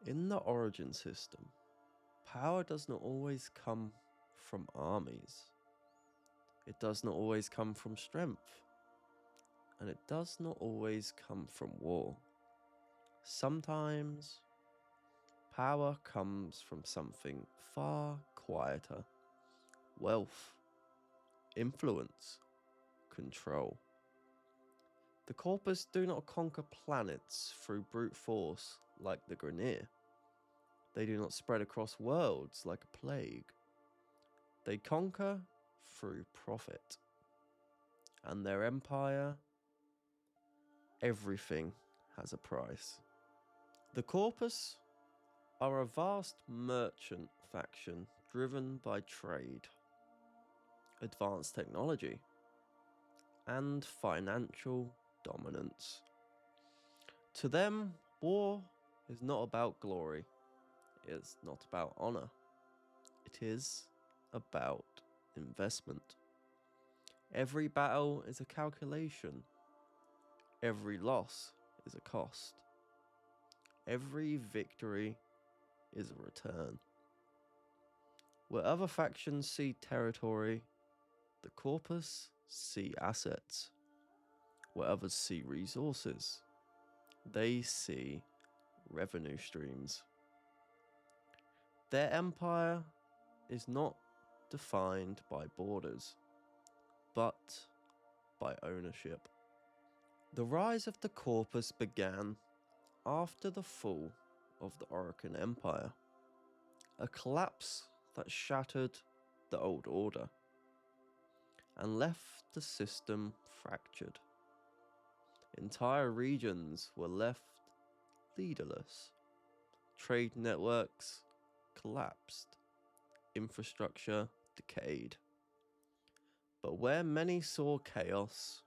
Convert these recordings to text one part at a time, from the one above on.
In the origin system, power does not always come from armies. It does not always come from strength. And it does not always come from war. Sometimes, power comes from something far quieter. Wealth, influence, control. The Corpus do not conquer planets through brute force like the Grineer. They do not spread across worlds like a plague. They conquer through profit. And their empire, everything has a price. The Corpus are a vast merchant faction driven by trade, advanced technology, and financial dominance. To them, war is not about glory, it is not about honor, it is about investment. Every battle is a calculation, every loss is a cost, every victory is a return. Where other factions see territory, the Corpus see assets. Where others see resources, they see revenue streams. Their empire is not defined by borders, but by ownership. The rise of the Corpus began after the fall of the Orokin Empire, a collapse that shattered the old order and left the system fractured. Entire regions were left leaderless. Trade networks collapsed. Infrastructure decayed. But where many saw chaos,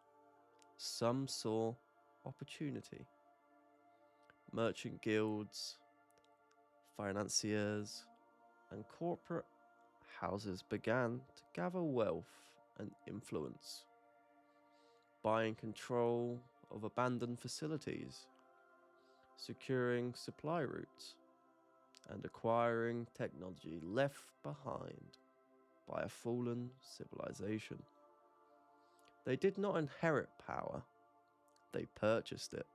some saw opportunity. Merchant guilds, financiers, and corporate houses began to gather wealth and influence, buying control of abandoned facilities, securing supply routes, and acquiring technology left behind by a fallen civilization. They did not inherit power, they purchased it.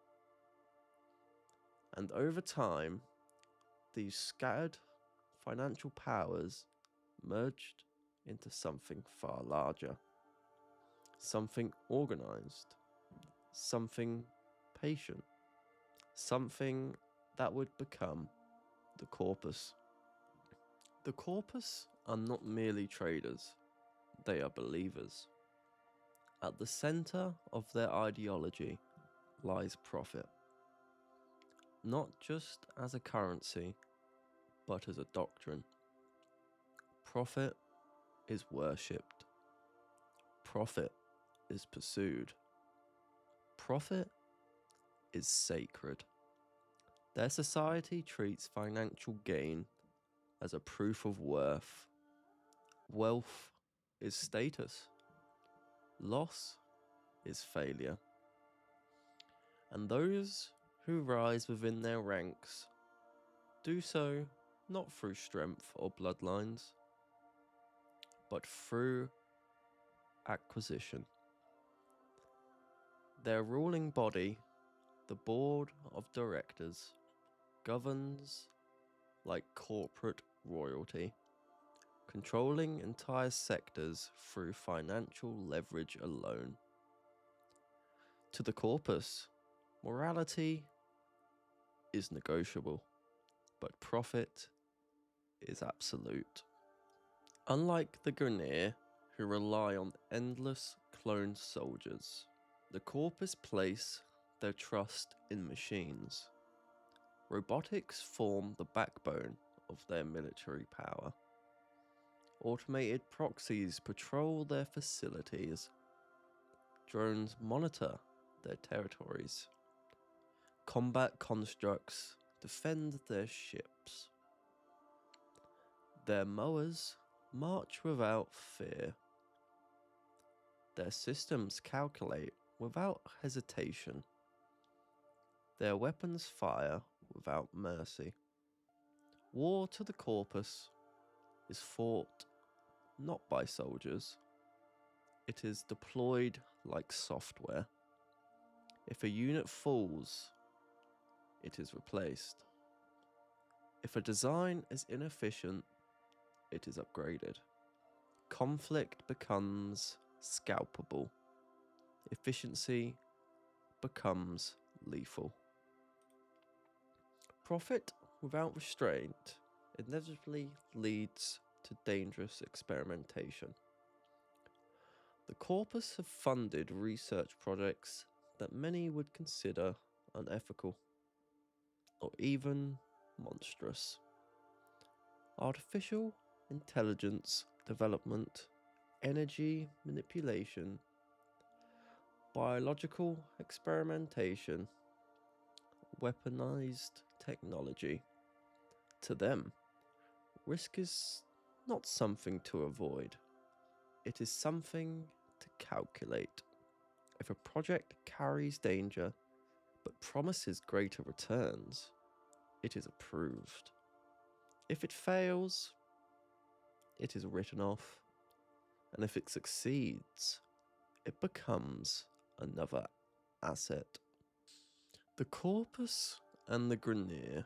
And over time, these scattered financial powers merged into something far larger, something organized, something patient, something that would become the Corpus. The Corpus are not merely traders, they are believers. At the center of their ideology lies profit, not just as a currency, but as a doctrine. Profit is worshipped. Profit is pursued. Profit is sacred. Their society treats financial gain as a proof of worth. Wealth is status. Loss is failure. And those who rise within their ranks do so not through strength or bloodlines, but through acquisition. Their ruling body, the board of directors, governs like corporate royalty, controlling entire sectors through financial leverage alone. To the Corpus, morality is negotiable, but profit is absolute. Unlike the Grineer, who rely on endless cloned soldiers, the Corpus place their trust in machines. Robotics form the backbone of their military power. Automated proxies patrol their facilities. Drones monitor their territories. Combat constructs defend their ships. Their mowers march without fear. Their systems calculate without hesitation. Their weapons fire without mercy. War to the Corpus is fought not by soldiers, it is deployed like software. If a unit falls, it is replaced. If a design is inefficient, it is upgraded. Conflict becomes scalpable. Efficiency becomes lethal. Profit without restraint inevitably leads to dangerous experimentation. The Corpus have funded research projects that many would consider unethical or even monstrous. Artificial intelligence development, energy manipulation, biological experimentation, weaponized technology. To them, risk is not something to avoid, it is something to calculate. If a project carries danger but promises greater returns, it is approved. If it fails, it is written off, and if it succeeds, it becomes another asset. The Corpus and the Grineer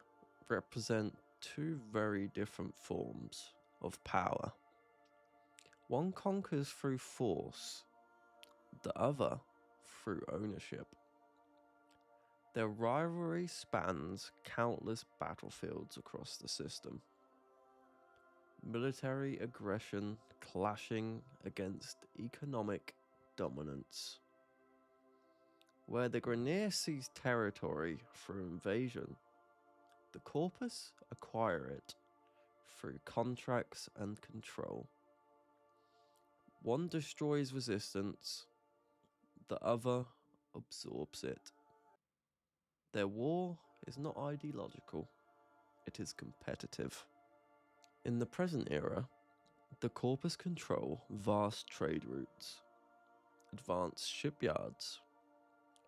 represent two very different forms of power. One conquers through force, the other through ownership. Their rivalry spans countless battlefields across the system. Military aggression clashing against economic dominance. Where the Grineer seize territory through invasion, the Corpus acquire it through contracts and control. One destroys resistance, the other absorbs it. Their war is not ideological, it is competitive. In the present era, the Corpus control vast trade routes, advanced shipyards,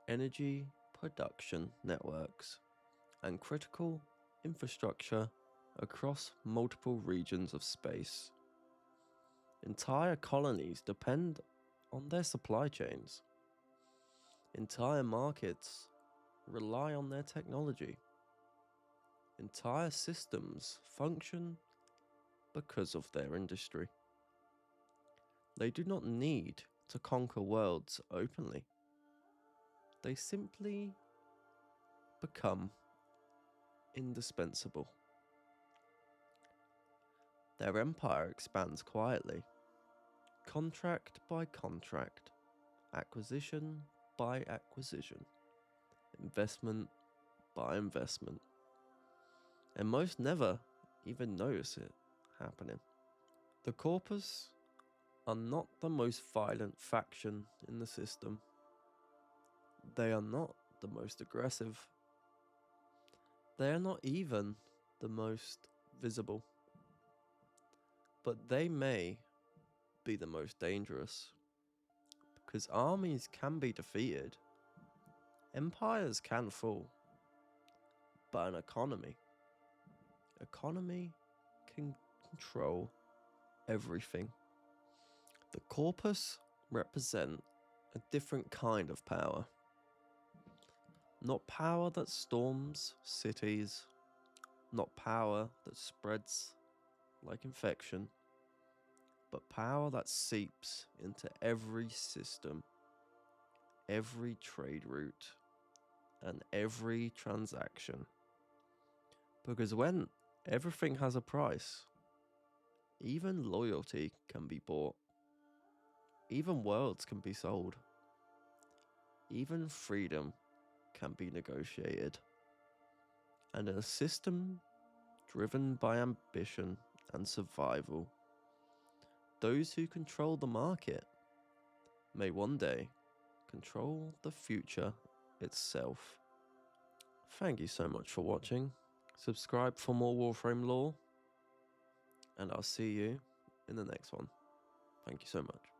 energy production networks, and critical infrastructure across multiple regions of space. Entire colonies depend on their supply chains. Entire markets rely on their technology. Entire systems function because of their industry. They do not need to conquer worlds openly. They simply become indispensable. Their empire expands quietly, contract by contract, acquisition by acquisition, investment by investment, and most never even notice it happening. The Corpus are not the most violent faction in the system. They are not the most aggressive. They are not even the most visible. But they may be the most dangerous, because armies can be defeated, empires can fall, but an economy can control everything. The Corpus represent a different kind of power. Not power that storms cities, not power that spreads like infection, but power that seeps into every system, every trade route, and every transaction. Because when everything has a price, even loyalty can be bought, even worlds can be sold, even freedom can be negotiated. And in a system driven by ambition and survival, those who control the market may one day control the future itself. Thank you so much for watching. Subscribe for more Warframe lore, and I'll see you in the next one. Thank you so much.